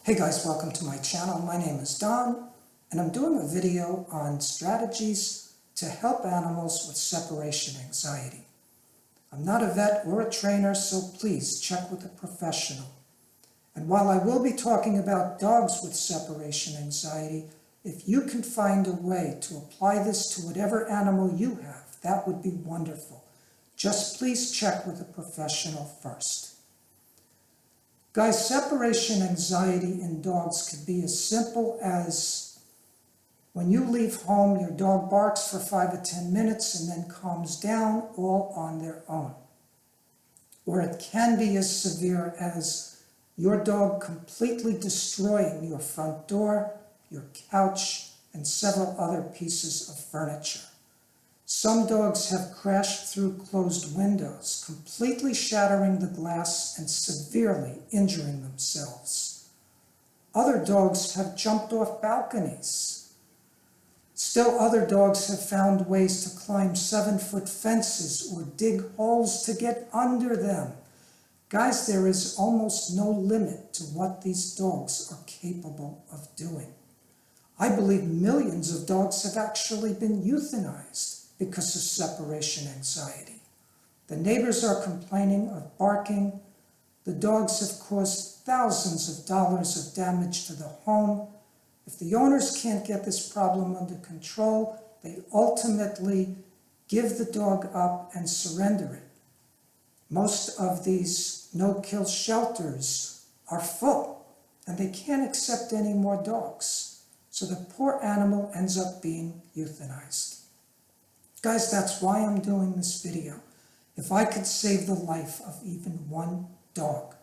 Hey guys, welcome to my channel. My name is Don, and I'm doing a video on strategies to help animals with separation anxiety. I'm not a vet or a trainer, so please check with a professional. And while I will be talking about dogs with separation anxiety, if you can find a way to apply this to whatever animal you have, that would be wonderful. Just please check with a professional first. Guys, separation anxiety in dogs could be as simple as when you leave home, your dog barks for 5 or 10 minutes and then calms down all on their own. Or it can be as severe as your dog completely destroying your front door, your couch, and several other pieces of furniture. Some dogs have crashed through closed windows, completely shattering the glass and severely injuring themselves. Other dogs have jumped off balconies. Still other dogs have found ways to climb 7-foot fences or dig holes to get under them. Guys, there is almost no limit to what these dogs are capable of doing. I believe millions of dogs have actually been euthanized because of separation anxiety. The neighbors are complaining of barking. The dogs have caused thousands of dollars of damage to the home. If the owners can't get this problem under control, they ultimately give the dog up and surrender it. Most of these no-kill shelters are full, and they can't accept any more dogs. So the poor animal ends up being euthanized. Guys, that's why I'm doing this video. If I could save the life of even one dog,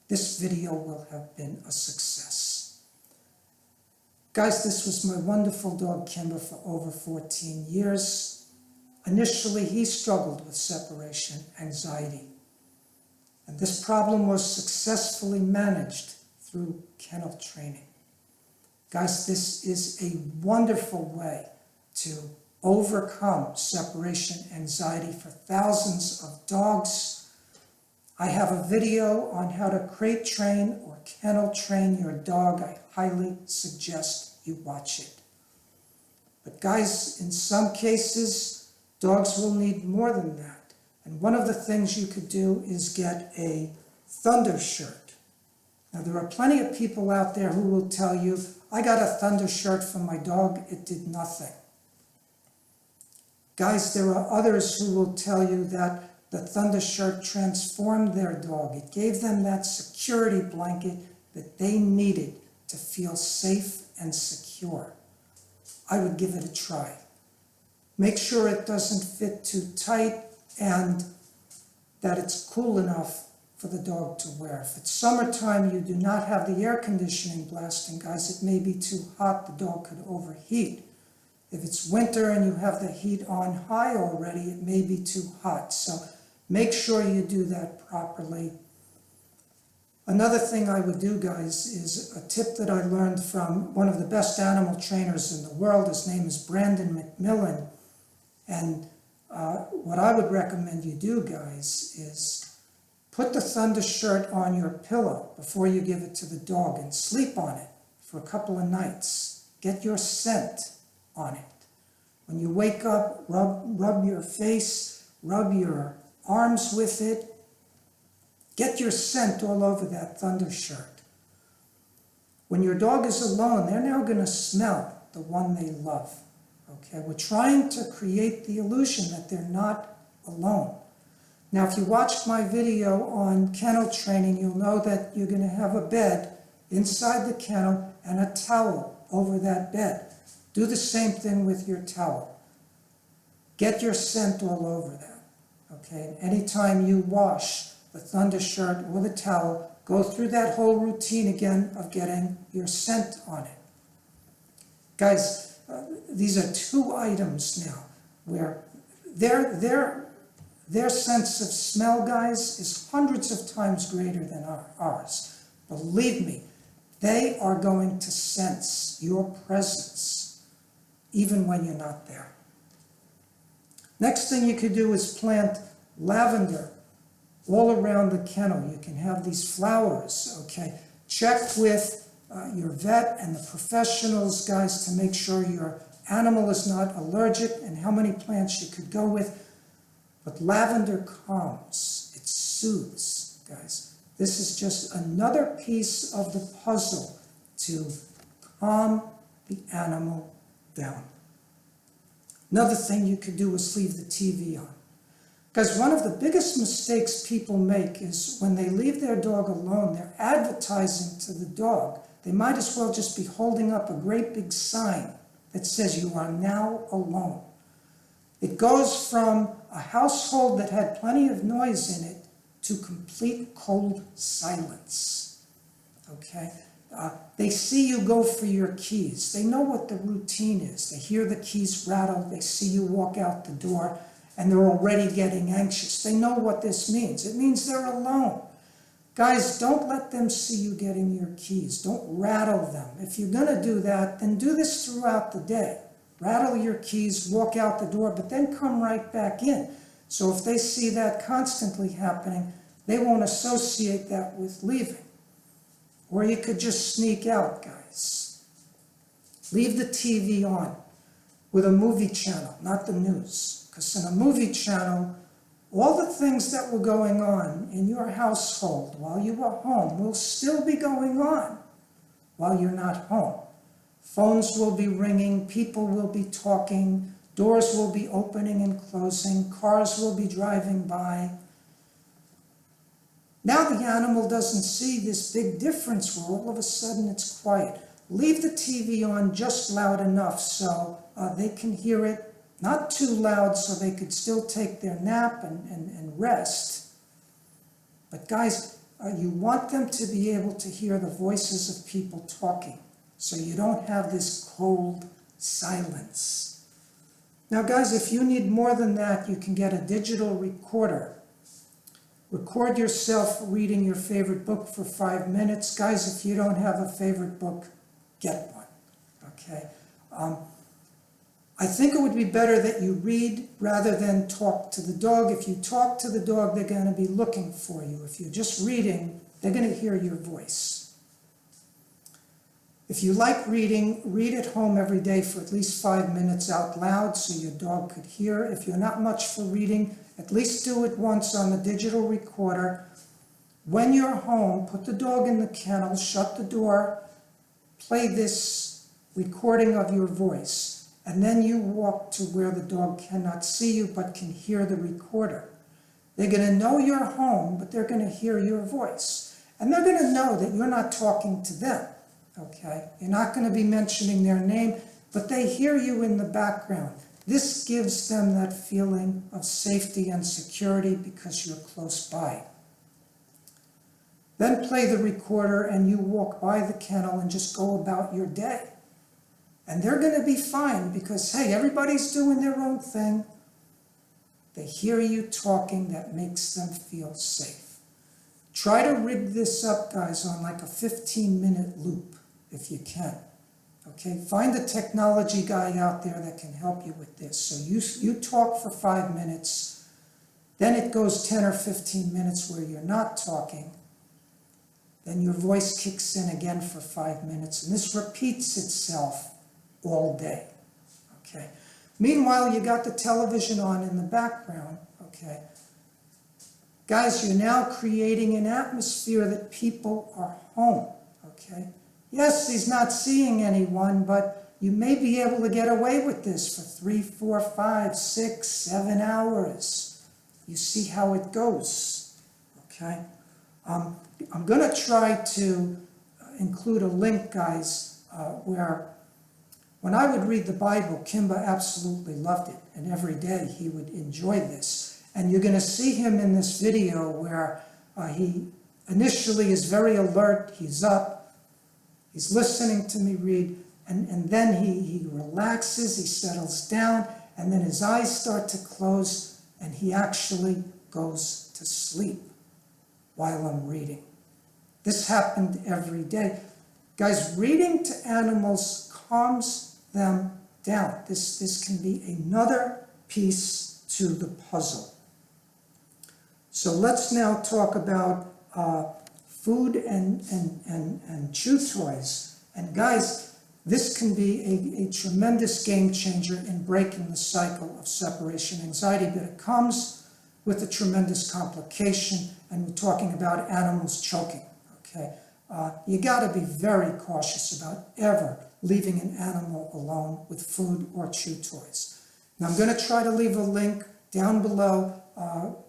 this video will have been a success. Guys, this was my wonderful dog, Kimber, for over 14 years. Initially, he struggled with separation anxiety. And this problem was successfully managed through kennel training. Guys, this is a wonderful way to overcome separation anxiety for thousands of dogs. I have a video on how to crate train or kennel train your dog. I highly suggest you watch it. But guys, in some cases, dogs will need more than that. And one of the things you could do is get a thunder shirt. Now, there are plenty of people out there who will tell you, I got a thunder shirt for my dog, it did nothing. Guys, there are others who will tell you that the thunder shirt transformed their dog. It gave them that security blanket that they needed to feel safe and secure. I would give it a try. Make sure it doesn't fit too tight and that it's cool enough for the dog to wear. If it's summertime, you do not have the air conditioning blasting, guys, it may be too hot, the dog could overheat. If it's winter and you have the heat on high already, it may be too hot. So make sure you do that properly. Another thing I would do, guys, is a tip that I learned from one of the best animal trainers in the world. His name is Brandon McMillan. And what I would recommend you do, guys, is put the thunder shirt on your pillow before you give it to the dog and sleep on it for a couple of nights. Get your scent on it. When you wake up, rub your face, rub your arms with it. Get your scent all over that thunder shirt. When your dog is alone, they're now going to smell the one they love. Okay, we're trying to create the illusion that they're not alone. Now, if you watched my video on kennel training, you'll know that you're going to have a bed inside the kennel and a towel over that bed. Do the same thing with your towel. Get your scent all over that, okay? And anytime you wash the thunder shirt or the towel, go through that whole routine again of getting your scent on it. Guys, these are 2 items now where their sense of smell, guys, is hundreds of times greater than ours. Believe me, they are going to sense your presence even when you're not there. Next thing you could do is plant lavender all around the kennel. You can have these flowers, okay? Check with your vet and the professionals, guys, to make sure your animal is not allergic and how many plants you could go with. But lavender calms, it soothes, guys. This is just another piece of the puzzle to calm the animal down. Another thing you could do is leave the TV on. Because one of the biggest mistakes people make is when they leave their dog alone, they're advertising to the dog. They might as well just be holding up a great big sign that says you are now alone. It goes from a household that had plenty of noise in it to complete cold silence. Okay? They see you go for your keys. They know what the routine is. They hear the keys rattle. They see you walk out the door, and they're already getting anxious. They know what this means. It means they're alone. Guys, don't let them see you getting your keys. Don't rattle them. If you're going to do that, then do this throughout the day. Rattle your keys, walk out the door, but then come right back in. So if they see that constantly happening, they won't associate that with leaving. Or you could just sneak out, guys. Leave the TV on with a movie channel, not the news. Because in a movie channel, all the things that were going on in your household while you were home will still be going on while you're not home. Phones will be ringing, people will be talking, doors will be opening and closing, cars will be driving by. Now the animal doesn't see this big difference where all of a sudden it's quiet. Leave the TV on just loud enough so they can hear it, not too loud so they could still take their nap and rest. But guys, you want them to be able to hear the voices of people talking so you don't have this cold silence. Now guys, if you need more than that, you can get a digital recorder. Record yourself reading your favorite book for 5 minutes. Guys, if you don't have a favorite book, get one, okay? I think it would be better that you read rather than talk to the dog. If you talk to the dog, they're going to be looking for you. If you're just reading, they're going to hear your voice. If you like reading, read at home every day for at least 5 minutes out loud so your dog could hear. If you're not much for reading, at least do it once on the digital recorder. When you're home, put the dog in the kennel, shut the door, play this recording of your voice, and then you walk to where the dog cannot see you but can hear the recorder. They're going to know you're home, but they're going to hear your voice. And they're going to know that you're not talking to them, okay? You're not going to be mentioning their name, but they hear you in the background. This gives them that feeling of safety and security because you're close by. Then play the recorder and you walk by the kennel and just go about your day. And they're going to be fine because, hey, everybody's doing their own thing. They hear you talking, that makes them feel safe. Try to rig this up, guys, on like a 15-minute loop if you can. Okay, find a technology guy out there that can help you with this. So you talk for 5 minutes, then it goes 10 or 15 minutes where you're not talking. Then your voice kicks in again for 5 minutes, and this repeats itself all day. Okay. Meanwhile, you got the television on in the background. Okay. Guys, you're now creating an atmosphere that people are home. Okay. Yes, he's not seeing anyone, but you may be able to get away with this for 3, 4, 5, 6, 7 hours. You see how it goes, okay? I'm going to try to include a link, guys, where when I would read the Bible, Kimba absolutely loved it, and every day he would enjoy this. And you're going to see him in this video where he initially is very alert, he's up, he's listening to me read, and then he relaxes, he settles down, and then his eyes start to close, and he actually goes to sleep while I'm reading. This happened every day. Guys, reading to animals calms them down. This can be another piece to the puzzle. So let's now talk about food and chew toys. And guys, this can be a tremendous game changer in breaking the cycle of separation anxiety, but it comes with a tremendous complication, and we're talking about animals choking, okay? You gotta be very cautious about ever leaving an animal alone with food or chew toys. Now I'm gonna try to leave a link down below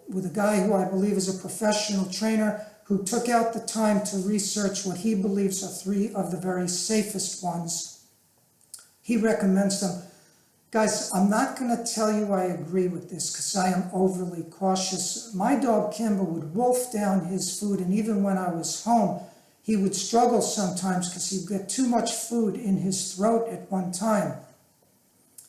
with a guy who I believe is a professional trainer who took out the time to research what he believes are 3 of the very safest ones. He recommends them. Guys, I'm not going to tell you I agree with this because I am overly cautious. My dog Kimber would wolf down his food, and even when I was home, he would struggle sometimes because he'd get too much food in his throat at one time.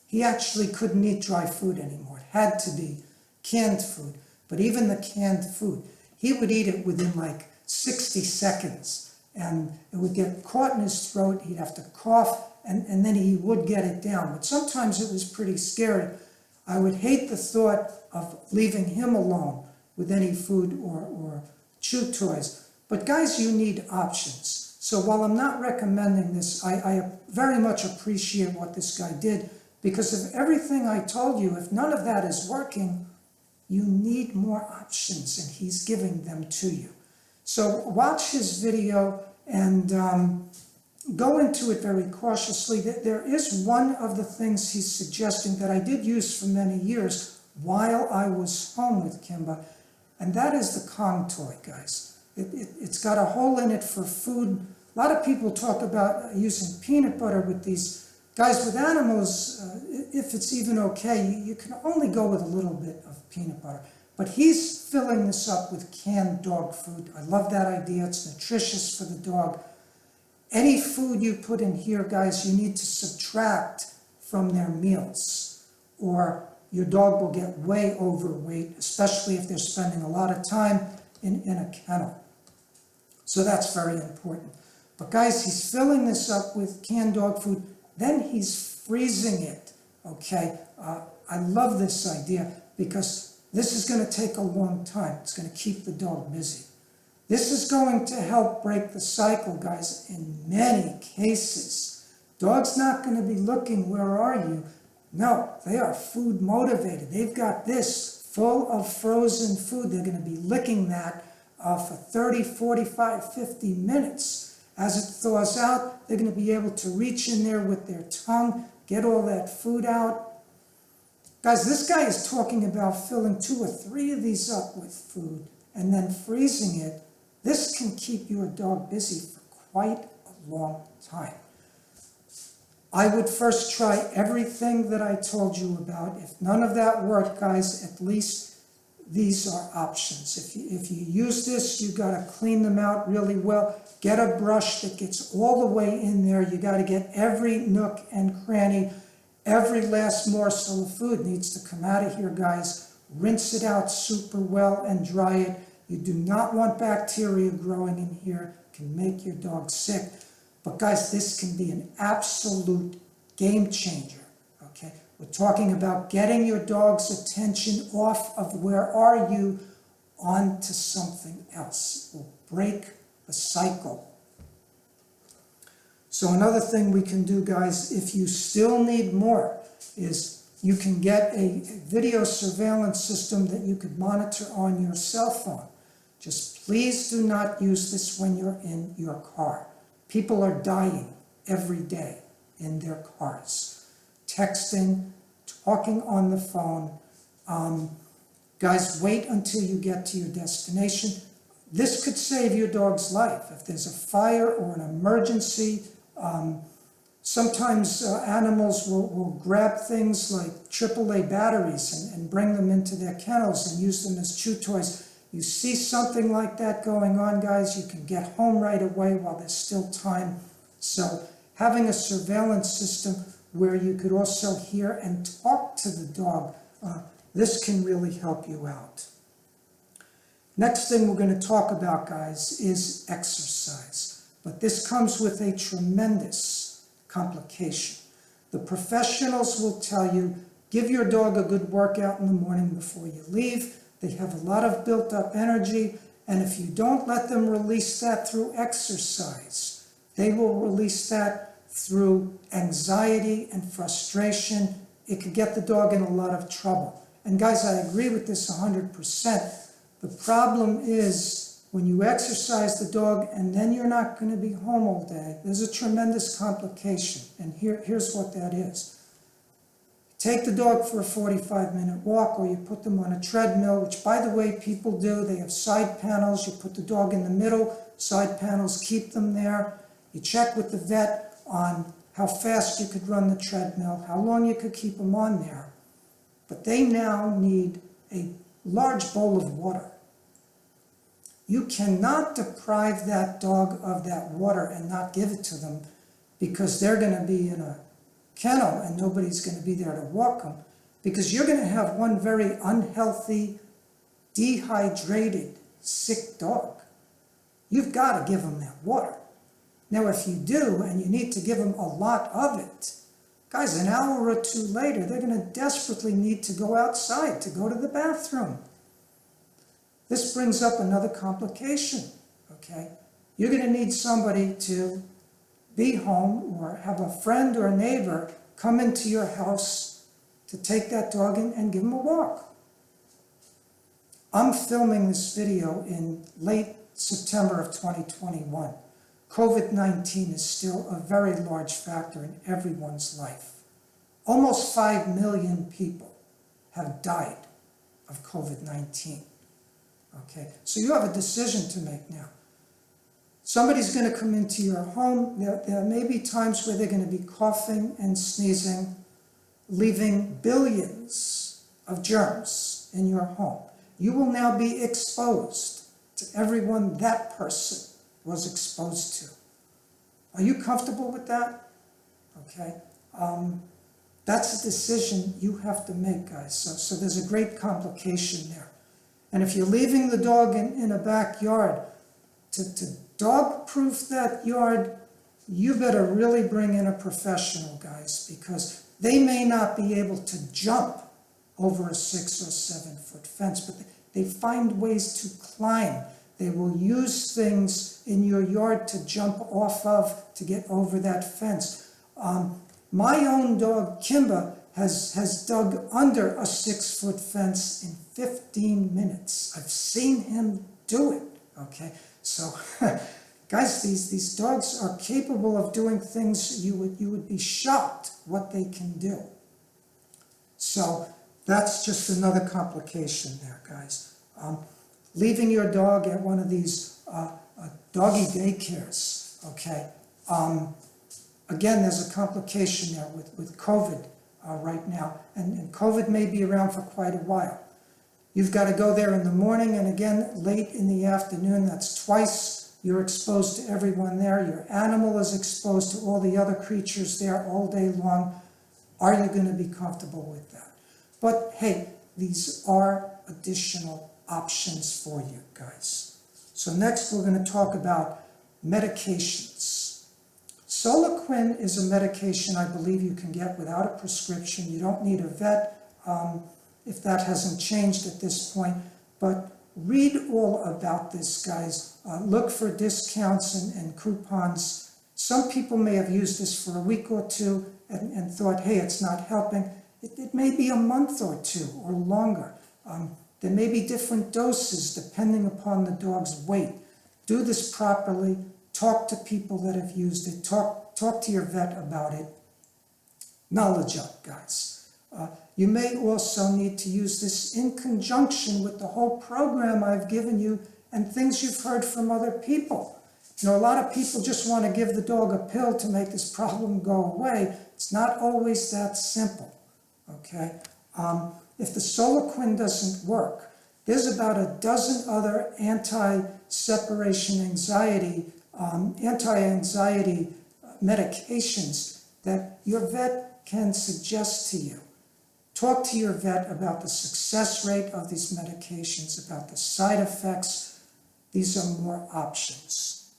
He actually couldn't eat dry food anymore. It had to be canned food. But even the canned food, he would eat it within like 60 seconds, and it would get caught in his throat. He'd have to cough, and then he would get it down. But sometimes it was pretty scary. I would hate the thought of leaving him alone with any food or chew toys. But guys, you need options. So while I'm not recommending this, I very much appreciate what this guy did, because of everything I told you, if none of that is working, you need more options, and he's giving them to you. So watch his video and go into it very cautiously. There is one of the things he's suggesting that I did use for many years while I was home with Kimber, and that is the Kong toy, guys. It's got a hole in it for food. A lot of people talk about using peanut butter with these. Guys, with animals, if it's even okay, you can only go with a little bit of peanut butter. But he's filling this up with canned dog food. I love that idea. It's nutritious for the dog. Any food you put in here, guys, you need to subtract from their meals, or your dog will get way overweight, especially if they're spending a lot of time in a kennel. So that's very important. But guys, he's filling this up with canned dog food. Then he's freezing it, okay? I love this idea because this is going to take a long time. It's going to keep the dog busy. This is going to help break the cycle, guys, in many cases. Dog's not going to be looking, where are you? No, they are food motivated. They've got this full of frozen food. They're going to be licking that for 30, 45, 50 minutes. As it thaws out, they're going to be able to reach in there with their tongue, get all that food out. Guys, this guy is talking about filling 2 or 3 of these up with food and then freezing it. This can keep your dog busy for quite a long time. I would first try everything that I told you about. If none of that worked, guys, at least these are options. If you use this, you got to clean them out really well. Get a brush that gets all the way in there. You got to get every nook and cranny. Every last morsel of food needs to come out of here, guys. Rinse it out super well and dry it. You do not want bacteria growing in here. It can make your dog sick. But guys, this can be an absolute game changer, okay? We're talking about getting your dog's attention off of where are you onto something else. It will break the cycle. So another thing we can do, guys, if you still need more, is you can get a video surveillance system that you could monitor on your cell phone. Just please do not use this when you're in your car. People are dying every day in their cars. Texting, talking on the phone. Guys, wait until you get to your destination. This could save your dog's life. If there's a fire or an emergency, sometimes animals will grab things like AAA batteries and bring them into their kennels and use them as chew toys. You see something like that going on, guys, you can get home right away while there's still time. So having a surveillance system where you could also hear and talk to the dog, this can really help you out. Next thing we're going to talk about, guys, is exercise. But this comes with a tremendous complication. The professionals will tell you, give your dog a good workout in the morning before you leave. They have a lot of built-up energy, And if you don't let them release that through exercise, they will release that through anxiety and frustration. It could get the dog in a lot of trouble. And guys, I agree with this 100%. The problem is when you exercise the dog and then you're not going to be home all day, there's a tremendous complication. And here's what that is. Take the dog for a 45-minute walk, or you put them on a treadmill, which, by the way, people do. They have side panels. You put the dog in the middle. Side panels keep them there. You check with the vet on how fast you could run the treadmill, how long you could keep them on there. But they now need a large bowl of water. You cannot deprive that dog of that water and not give it to them, because they're going to be in a kennel and nobody's going to be there to walk them, because you're going to have one very unhealthy, dehydrated, sick dog. You've got to give them that water. Now, if you do, and you need to give them a lot of it, guys, an hour or two later, they're going to desperately need to go outside to go to the bathroom. This brings up another complication, okay? You're going to need somebody to be home, or have a friend or a neighbor come into your house to take that dog and give him a walk. I'm filming this video in late September of 2021. COVID-19 is still a very large factor in everyone's life. Almost 5 million people have died of COVID-19. Okay, so you have a decision to make now. Somebody's going to come into your home. There may be times where they're going to be coughing and sneezing, leaving billions of germs in your home. You will now be exposed to everyone that person was exposed to. Are you comfortable with that? Okay. That's a decision you have to make, guys. So there's a great complication there. And if you're leaving the dog in a backyard, to dog-proof that yard, you better really bring in a professional, guys, because they may not be able to jump over a 6 or 7 foot fence, but they find ways to climb. They will use things in your yard to jump off of to get over that fence. My own dog, Kimba, has dug under a 6 foot fence in 15 minutes. I've seen him do it, okay? So, guys, these dogs are capable of doing things you would be shocked what they can do. So that's just another complication there, guys. Leaving your dog at one of these doggy daycares, okay? Again, there's a complication there with COVID right now, and COVID may be around for quite a while. You've got to go there in the morning and again late in the afternoon. That's twice you're exposed to everyone there. Your animal is exposed to all the other creatures there all day long. Are you going to be comfortable with that? But hey, these are additional options for you guys. So next we're going to talk about medications. Soloquin is a medication I believe you can get without a prescription. You don't need a vet. If that hasn't changed at this point, but read all about this, guys. Look for discounts and coupons. Some people may have used this for a week or two and thought, hey, it's not helping. It may be a month or two or longer. There may be different doses depending upon the dog's weight. Do this properly. Talk to people that have used it. Talk to your vet about it. Knowledge up, guys. You may also need to use this in conjunction with the whole program I've given you and things you've heard from other people. You know, a lot of people just want to give the dog a pill to make this problem go away. It's not always that simple, okay? If the Soloquin doesn't work, there's about a dozen other anti-separation anxiety, anti-anxiety medications that your vet can suggest to you. Talk to your vet about the success rate of these medications, about the side effects. These are more options.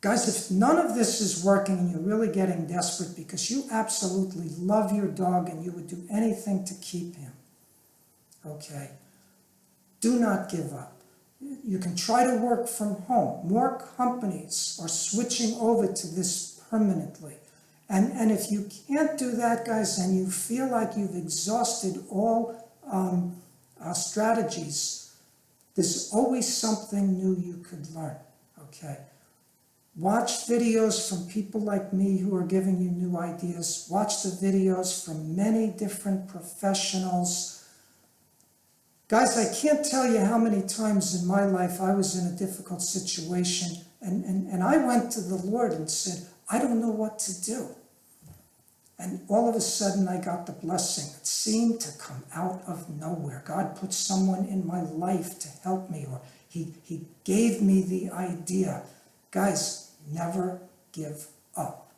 Guys, if none of this is working and you're really getting desperate because you absolutely love your dog and you would do anything to keep him, okay, do not give up. You can try to work from home. More companies are switching over to this permanently. And if you can't do that, guys, and you feel like you've exhausted all strategies, there's always something new you could learn, okay? Watch videos from people like me who are giving you new ideas. Watch the videos from many different professionals. Guys, I can't tell you how many times in my life I was in a difficult situation and I went to the Lord and said, I don't know what to do. And all of a sudden I got the blessing. It seemed to come out of nowhere. God put someone in my life to help me, or he gave me the idea. Guys, never give up.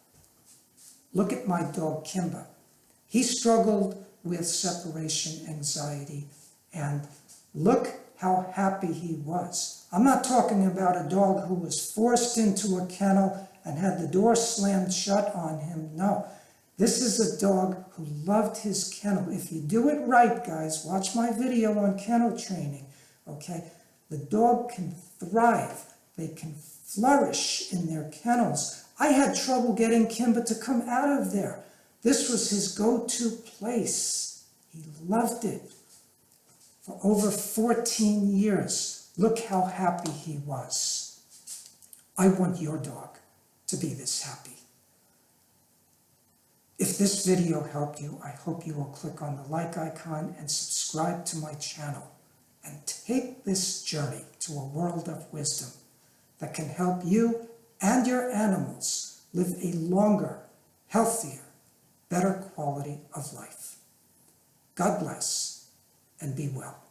Look at my dog, Kimba. He struggled with separation anxiety, and look how happy he was. I'm not talking about a dog who was forced into a kennel and had the door slammed shut on him. No. This is a dog who loved his kennel. If you do it right, guys, watch my video on kennel training, okay? The dog can thrive. They can flourish in their kennels. I had trouble getting Kimba to come out of there. This was his go-to place. He loved it. For over 14 years, look how happy he was. I want your dog to be this happy. If this video helped you, I hope you will click on the like icon and subscribe to my channel and take this journey to a world of wisdom that can help you and your animals live a longer, healthier, better quality of life. God bless and be well.